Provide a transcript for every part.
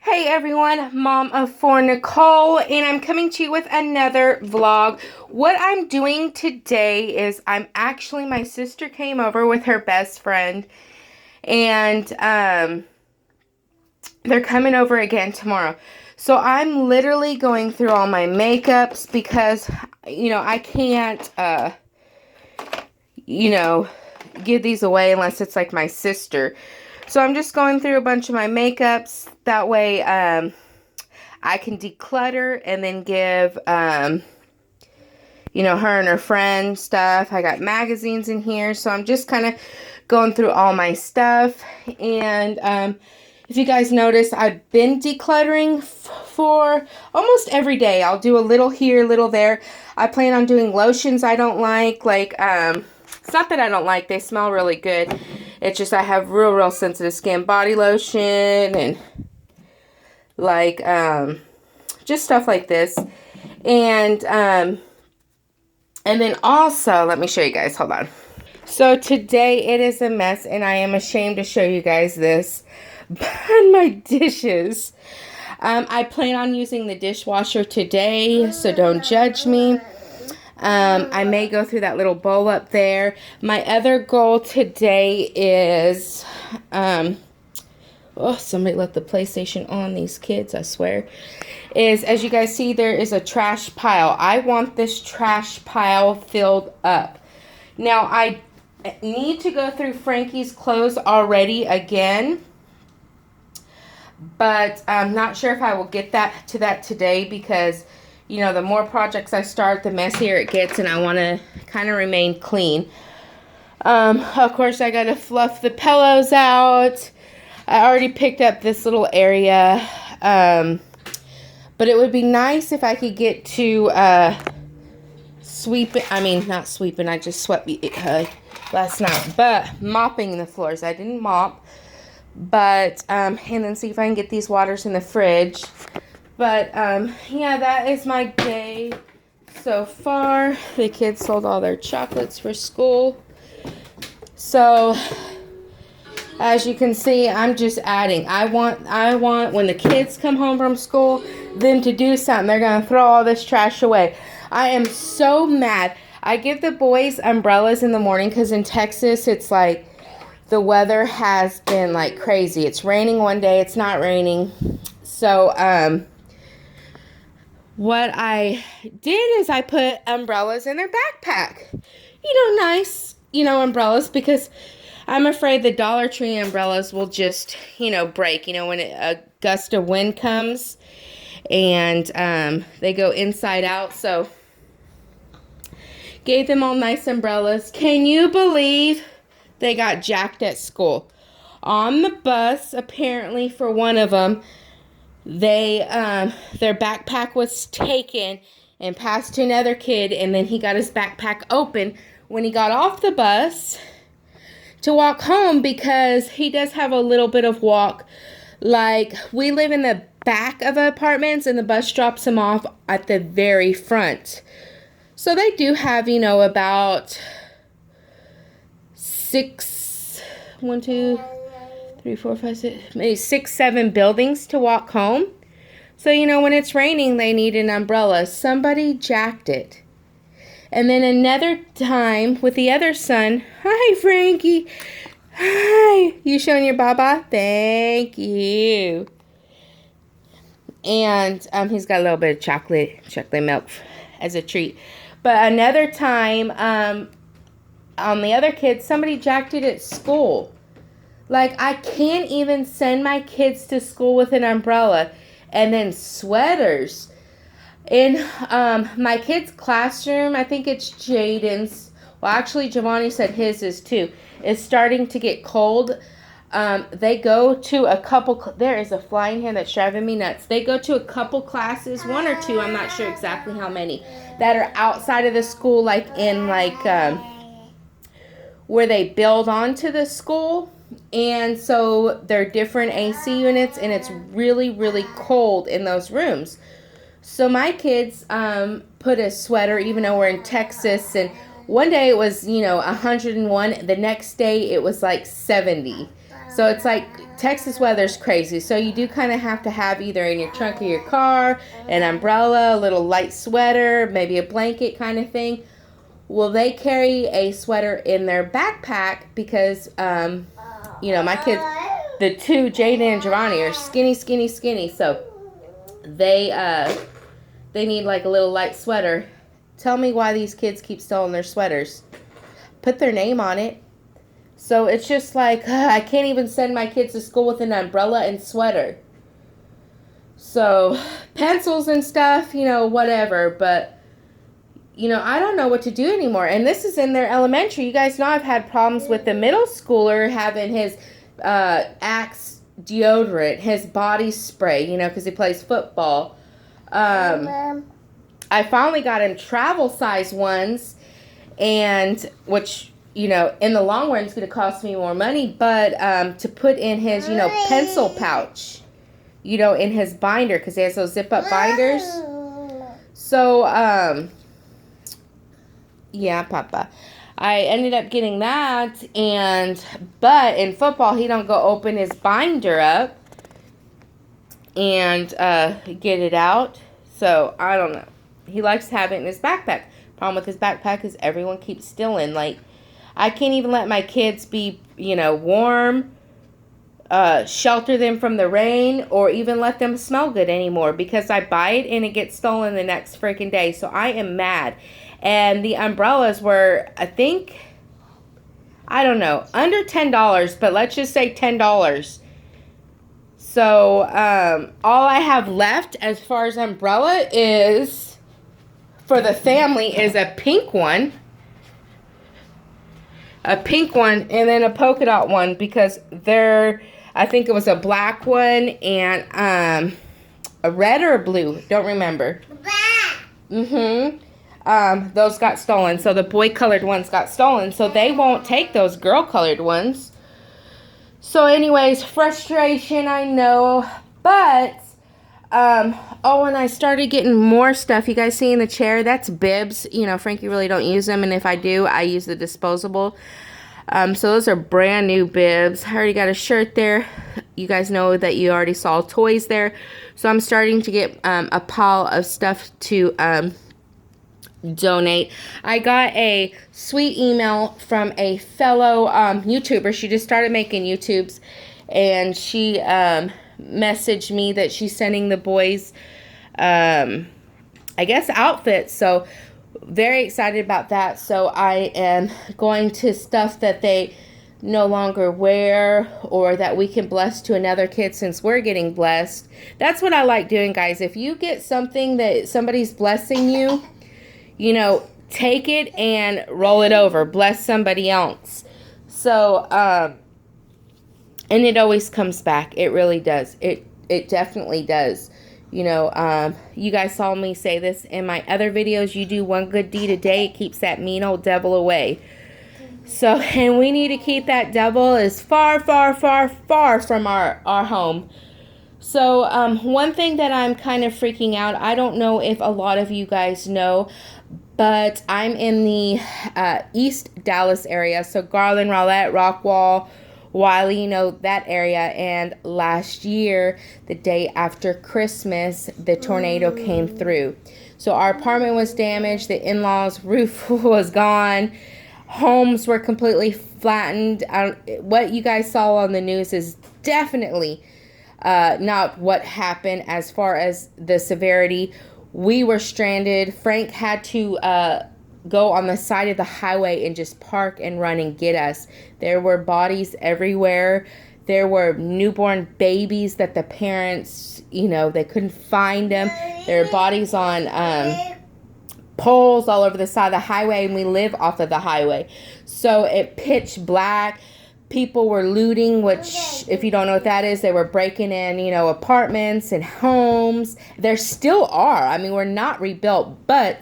Hey everyone, Mom of Four Nicole, and I'm coming to you with another vlog. What I'm doing today is my sister came over with her best friend, and they're coming over again tomorrow. So I'm literally going through all my makeups because, I can't, give these away unless it's like my sister. So I'm just going through a bunch of my makeups. That way, I can declutter and then give, her and her friend stuff. I got magazines in here. So I'm just kind of going through all my stuff. And if you guys notice, I've been decluttering for almost every day. I'll do a little here, a little there. I plan on doing lotions I don't like. It's not that I don't like. They smell really good. It's just I have real sensitive skin. Body lotion and just stuff like this. And then also, let me show you guys. Hold on. So today it is a mess, and I am ashamed to show you guys this. But my dishes. I plan on using the dishwasher today, so don't judge me. I may go through that little bowl up there. My other goal today is, somebody left the PlayStation on, these kids, I swear, is, as you guys see, there is a trash pile. I want this trash pile filled up. Now, I need to go through Frankie's clothes already again, but I'm not sure if I will get to that today because, the more projects I start, the messier it gets, and I want to kind of remain clean. Of course, I got to fluff the pillows out. I already picked up this little area, but it would be nice if I could get to not sweeping, I just swept last night, but mopping the floors. I didn't mop, but, and then see if I can get these waters in the fridge. But, yeah, that is my day so far. The kids sold all their chocolates for school. So, as you can see, I'm just adding. I want when the kids come home from school, them to do something. They're going to throw all this trash away. I am so mad. I give the boys umbrellas in the morning because in Texas, it's like the weather has been like crazy. It's raining one day. It's not raining. So, what I did is I put umbrellas in their backpack. Nice, umbrellas, because I'm afraid the Dollar Tree umbrellas will just, break, when a gust of wind comes and they go inside out. So, gave them all nice umbrellas. Can you believe they got jacked at school? On the bus, apparently, for one of them, their backpack was taken and passed to another kid, and then he got his backpack open when he got off the bus to walk home, because he does have a little bit of walk. Like, we live in the back of apartments, and the bus drops him off at the very front. So they do have, about 6, 7 buildings to walk home. So, when it's raining, they need an umbrella. Somebody jacked it. And then another time with the other son. Hi, Frankie. Hi. You showing your baba? Thank you. And he's got a little bit of chocolate milk as a treat. But another time, on the other kids, somebody jacked it at school. Like, I can't even send my kids to school with an umbrella. And then sweaters. In my kid's classroom, I think it's Jaden's. Well, actually, Giovanni said his is too. It's starting to get cold. They go to a couple. There is a fly in here that's driving me nuts. They go to a couple classes, 1 or 2. I'm not sure exactly how many, that are outside of the school, like in where they build onto the school. And so they're different AC units, and it's really cold in those rooms. So my kids put a sweater, even though we're in Texas, and one day it was, 101. The next day it was like 70. So it's like Texas weather's crazy, so you do kind of have to have either in your trunk of your car an umbrella, a little light sweater, maybe a blanket kind of thing. Well, they carry a sweater in their backpack because, you know, my kids, the two, Jaden and Giovanni, are skinny, skinny, skinny. So they need like a little light sweater. Tell me why these kids keep stealing their sweaters. Put their name on it. So it's just like, I can't even send my kids to school with an umbrella and sweater. So pencils and stuff, you know, whatever, but you know, I don't know what to do anymore. And this is in their elementary. You guys know I've had problems with the middle schooler having his Axe deodorant, his body spray, you know, because he plays football. I finally got him travel size ones, and which, you know, in the long run, it's going to cost me more money. But to put in his, you know, pencil pouch, you know, in his binder, because he has those zip-up binders. So, yeah, Papa. I ended up getting that, but in football, he don't go open his binder up and get it out. So, I don't know. He likes to have it in his backpack. Problem with his backpack is everyone keeps stealing. Like, I can't even let my kids be, you know, warm, shelter them from the rain, or even let them smell good anymore, because I buy it and it gets stolen the next freaking day. So I am mad. And the umbrellas were, I think, I don't know, under $10, but let's just say $10. So all I have left as far as umbrella is, for the family, is a pink one. A pink one, and then a polka dot one, because I think it was a black one and a red or a blue, don't remember. Black. Those got stolen. So the boy colored ones got stolen. So they won't take those girl colored ones. So anyways, frustration, I know. But, oh, and I started getting more stuff. You guys see in the chair? That's bibs. You know, Frankie really don't use them. And if I do, I use the disposable. So those are brand new bibs. I already got a shirt there. You guys know that you already saw toys there. So I'm starting to get a pile of stuff to donate. I got a sweet email from a fellow YouTuber. She just started making YouTubes, and she messaged me that she's sending the boys I guess outfits. So very excited about that. So I am going to stuff that they no longer wear, or that we can bless to another kid, since we're getting blessed. That's what I like doing, guys. If you get something that somebody's blessing you, you know, take it and roll it over. Bless somebody else. So, and it always comes back. It really does. It definitely does. You know, you guys saw me say this in my other videos. You do one good deed a day, it keeps that mean old devil away. So, and we need to keep that devil as far, far, far, far from our home. So, one thing that I'm kind of freaking out, I don't know if a lot of you guys know, but I'm in the East Dallas area. So, Garland, Rowlett, Rockwall, Wiley, you know, that area. And last year, the day after Christmas, the tornado came through. So, our apartment was damaged. The in-laws' roof was gone. Homes were completely flattened. What you guys saw on the news is definitely not what happened as far as the severity. We were stranded. Frank had to go on the side of the highway and just park and run and get us. There were bodies everywhere. There were newborn babies that the parents, you know, they couldn't find them. There were bodies on poles all over the side of the highway, and we live off of the highway. So it pitch black. People were looting, which, if you don't know what that is, they were breaking in, you know, apartments and homes. There still are. I mean, we're not rebuilt. But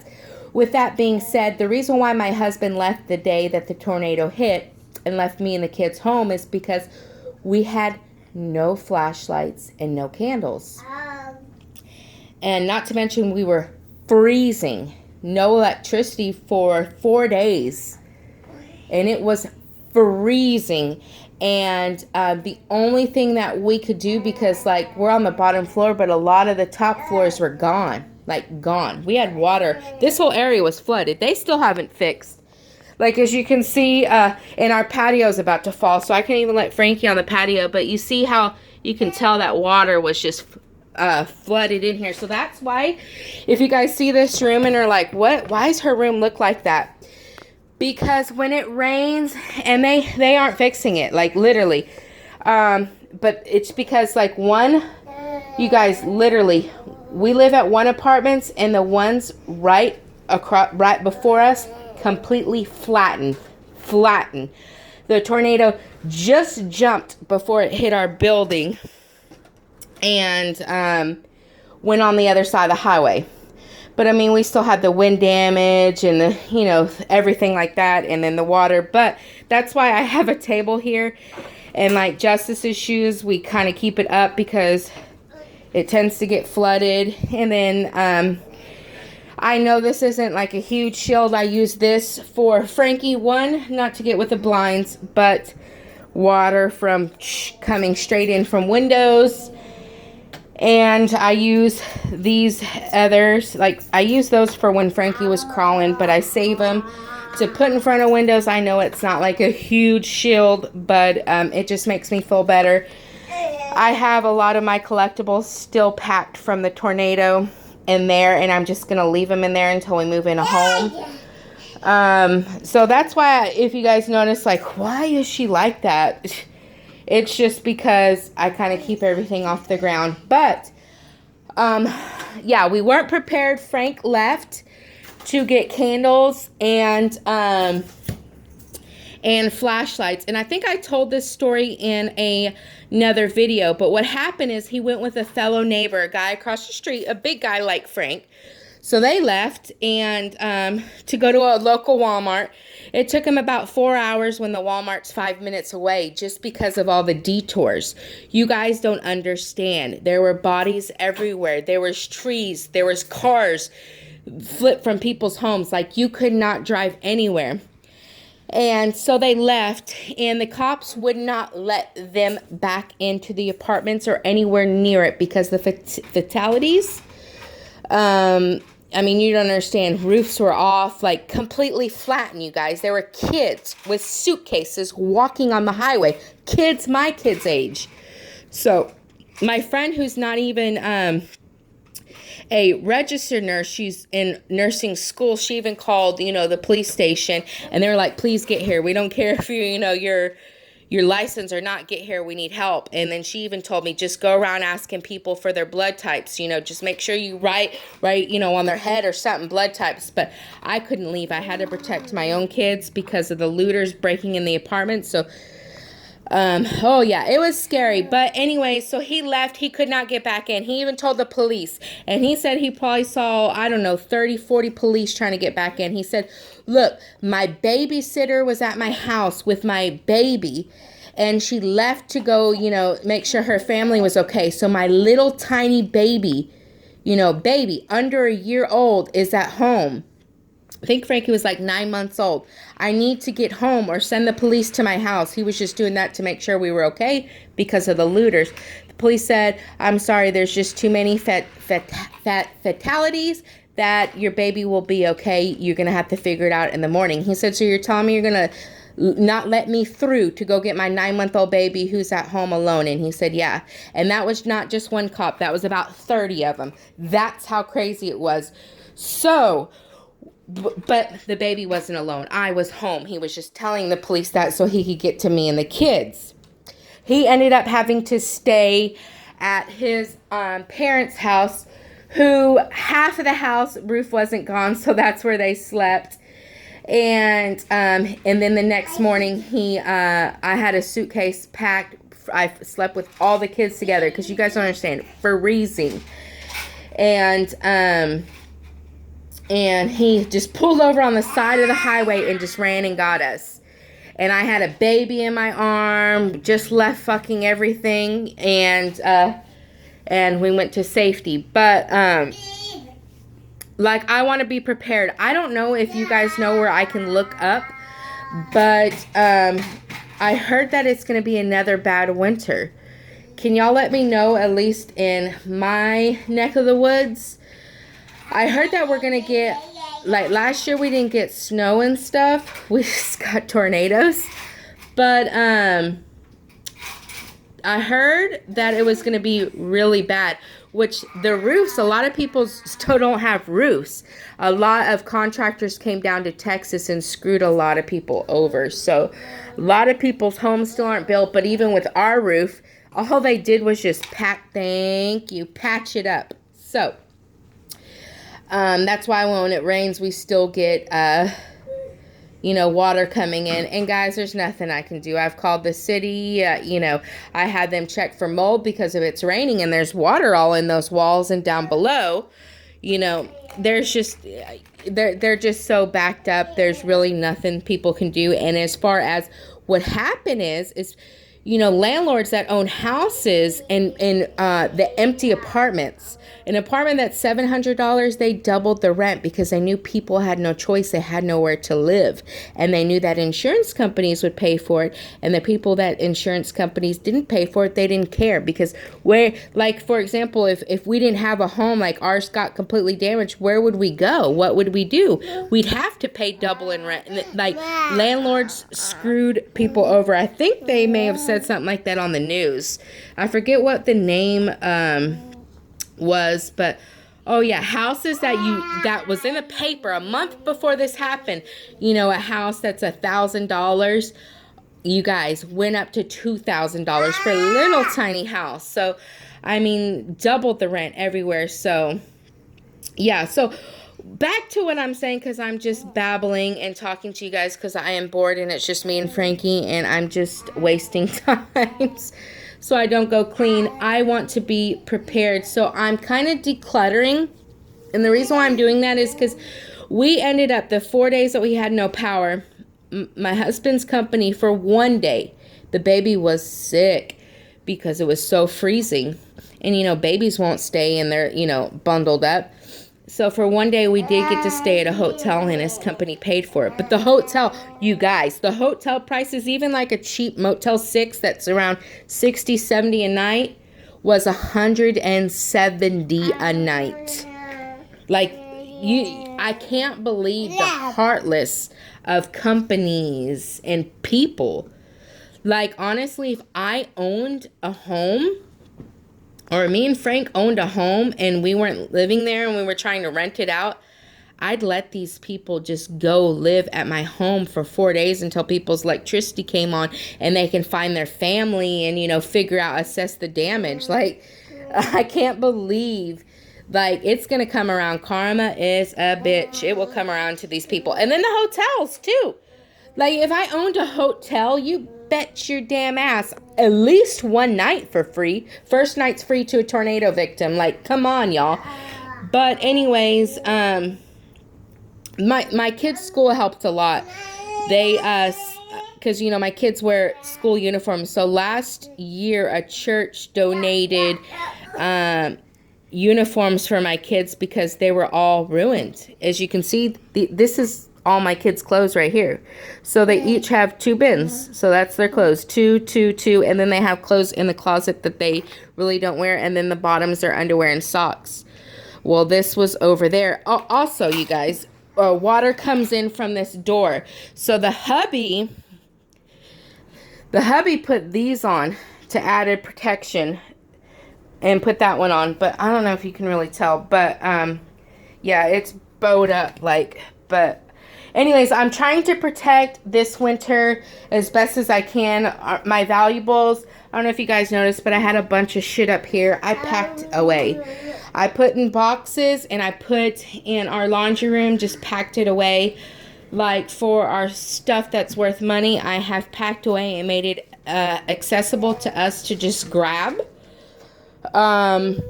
with that being said, the reason why my husband left the day that the tornado hit and left me and the kids home is because we had no flashlights and no candles. And not to mention, we were freezing. No electricity for 4 days. And it was freezing. And the only thing that we could do, because like we're on the bottom floor, but a lot of the top floors were gone, like gone. We had water. This whole area was flooded. They still haven't fixed. Like, as you can see, and our patio is about to fall, so I can't even let Frankie on the patio. But you see how you can tell that water was just flooded in here. So that's why, if you guys see this room and are like, what? Why does her room look like that? Because when it rains, and they aren't fixing it, like literally. But it's because like you guys, literally, we live at one apartments, and the ones right before us completely flattened. The tornado just jumped before it hit our building and went on the other side of the highway. But I mean, we still had the wind damage and the, you know, everything like that, and then the water. But that's why I have a table here, and like Justice's shoes, we kind of keep it up because it tends to get flooded. And then I know this isn't like a huge shield. I use this for Frankie, one, not to get with the blinds, but water from coming straight in from windows. And I use these others, like I use those for when Frankie was crawling, but I save them to put in front of windows. I know it's not like a huge shield, but it just makes me feel better. I have a lot of my collectibles still packed from the tornado in there, and I'm just going to leave them in there until we move in a home. So that's why, if you guys notice, like, why is she like that? It's just because I kind of keep everything off the ground. But, yeah, we weren't prepared. Frank left to get candles and flashlights. And I think I told this story in another video. But what happened is he went with a fellow neighbor, a guy across the street, a big guy like Frank. So they left and to go to a local Walmart. It took him about 4 hours when the Walmart's 5 minutes away, just because of all the detours. You guys don't understand. There were bodies everywhere. There was trees. There was cars flipped from people's homes. Like, you could not drive anywhere. And so they left, and the cops would not let them back into the apartments or anywhere near it because the fatalities. I mean, you don't understand. Roofs were off, like completely flattened, you guys. There were kids with suitcases walking on the highway. Kids, my kids' age. So my friend, who's not even a registered nurse, she's in nursing school, she even called, you know, the police station, and they were like, please get here. We don't care if you, you know, your license or not, get here, we need help. And then she even told me, just go around asking people for their blood types, you know, just make sure you write, you know, on their head or something, blood types. But I couldn't leave. I had to protect my own kids because of the looters breaking in the apartment. So oh yeah, it was scary. But anyway, so he left. He could not get back in. He even told the police, and he said he probably saw, I don't know, 30, 40 police trying to get back in. He said, look, my babysitter was at my house with my baby, and she left to go, you know, make sure her family was okay. So my little tiny baby, you know, baby under a year old is at home. I think Frankie was like 9 months old. I need to get home or send the police to my house. He was just doing that to make sure we were okay because of the looters. The police said, I'm sorry, there's just too many fatalities that your baby will be okay. You're going to have to figure it out in the morning. He said, so you're telling me you're going to not let me through to go get my 9-month-old baby who's at home alone? And he said, yeah. And that was not just one cop. That was about 30 of them. That's how crazy it was. So, but the baby wasn't alone. I was home. He was just telling the police that so he could get to me and the kids. He ended up having to stay at his parents' house, who half of the house roof wasn't gone, so that's where they slept. And then the next morning, I had a suitcase packed. I slept with all the kids together because you guys don't understand, freezing. And he just pulled over on the side of the highway and just ran and got us. And I had a baby in my arm, just left fucking everything, and we went to safety. But like, I want to be prepared. I don't know if you guys know where I can look up, but I heard that it's going to be another bad winter. Can y'all let me know, at least in my neck of the woods? I heard that we're going to get, like last year we didn't get snow and stuff. We just got tornadoes. But I heard that it was going to be really bad, which the roofs, a lot of people still don't have roofs. A lot of contractors came down to Texas and screwed a lot of people over. So a lot of people's homes still aren't built, but even with our roof, all they did was just patch it up. So that's why when it rains, we still get water coming in. And guys, there's nothing I can do. I've called the city, I had them check for mold because if it's raining and there's water all in those walls and down below, there's just, they're just so backed up. There's really nothing people can do. And as far as what happened is, landlords that own houses and the empty apartments, an apartment that's $700, they doubled the rent because they knew people had no choice. They had nowhere to live. And they knew that insurance companies would pay for it. And the people that insurance companies didn't pay for it, they didn't care. Because for example, if we didn't have a home, like ours got completely damaged, where would we go? What would we do? We'd have to pay double in rent. Like, landlords screwed people over. I think they may have said something like that on the news. I forget what the name was, but oh yeah, houses that was in the paper a month before this happened, a house that's $1,000, you guys, went up to $2,000 for a little tiny house. So I mean, doubled the rent everywhere. So yeah, so back to what I'm saying, because I'm just babbling and talking to you guys because I am bored and it's just me and Frankie and I'm just wasting times. So I don't go clean. I want to be prepared. So I'm kind of decluttering. And the reason why I'm doing that is because we ended up the 4 days that we had no power. My husband's company, for one day, the baby was sick because it was so freezing. And, babies won't stay and they're, bundled up. So for one day, we did get to stay at a hotel and his company paid for it. But the hotel, you guys, the hotel prices, even like a cheap Motel 6 that's around $60, $70 a night, was $170 a night. Like, I can't believe the heartless of companies and people. Like, honestly, if I owned a home, or me and Frank owned a home and we weren't living there and we were trying to rent it out, I'd let these people just go live at my home for 4 days until people's electricity came on and they can find their family and, assess the damage. Like, I can't believe, it's going to come around. Karma is a bitch. It will come around to these people. And then the hotels, too. Like, if I owned a hotel, you bet your damn ass at least one night for free. First night's free to a tornado victim. Like, come on, y'all. But anyways, my kids' school helped a lot. They, because, my kids wear school uniforms. So last year, a church donated uniforms for my kids because they were all ruined. As you can see, this is all my kids' clothes right here. So they each have 2 bins. So that's their clothes. 2, 2, 2. And then they have clothes in the closet that they really don't wear. And then the bottoms are underwear and socks. Well, this was over there. Also, you guys, water comes in from this door. So the hubby put these on to added protection and put that one on. But I don't know if you can really tell. But, yeah, it's bowed up but anyways, I'm trying to protect this winter as best as I can. My valuables, I don't know if you guys noticed, but I had a bunch of shit up here. I packed away. I put in boxes and I put in our laundry room, just packed it away. Like, for our stuff that's worth money, I have packed away and made it accessible to us to just grab. And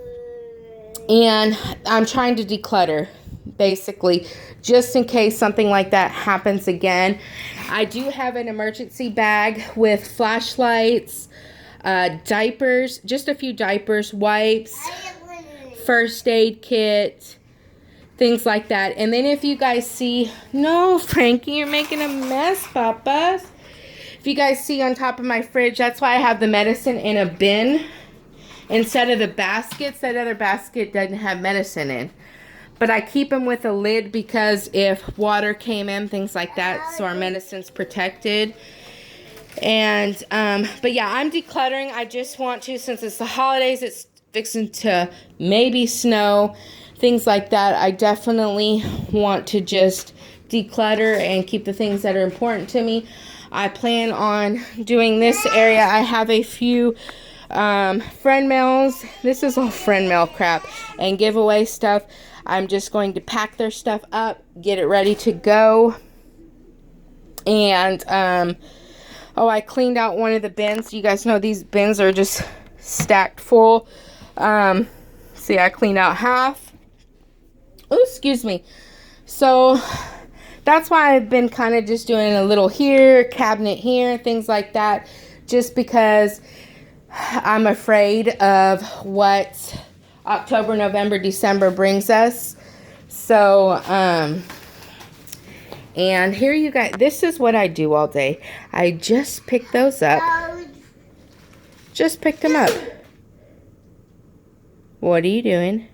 I'm trying to declutter, basically, just in case something like that happens again. I do have an emergency bag with flashlights, diapers, just a few diapers, wipes, first aid kit, things like that. And then if you guys see, no, Frankie, you're making a mess, Papa. If you guys see on top of my fridge, that's why I have the medicine in a bin instead of the baskets. That other basket doesn't have medicine in. But I keep them with a lid because if water came in, things like that, so our medicine's protected. And, but yeah, I'm decluttering. I just want to, since it's the holidays, it's fixing to maybe snow, things like that. I definitely want to just declutter and keep the things that are important to me. I plan on doing this area. I have a few friend mails. This is all friend mail crap and giveaway stuff. I'm just going to pack their stuff up, get it ready to go. And oh, I cleaned out one of the bins. You guys know these bins are just stacked full. See, I cleaned out half. Oh, excuse me. So that's why I've been kind of just doing a little here, cabinet here, things like that, just because I'm afraid of what October, November, December brings us. So, and here you guys, this is what I do all day. I just picked those up. Just picked them up. What are you doing?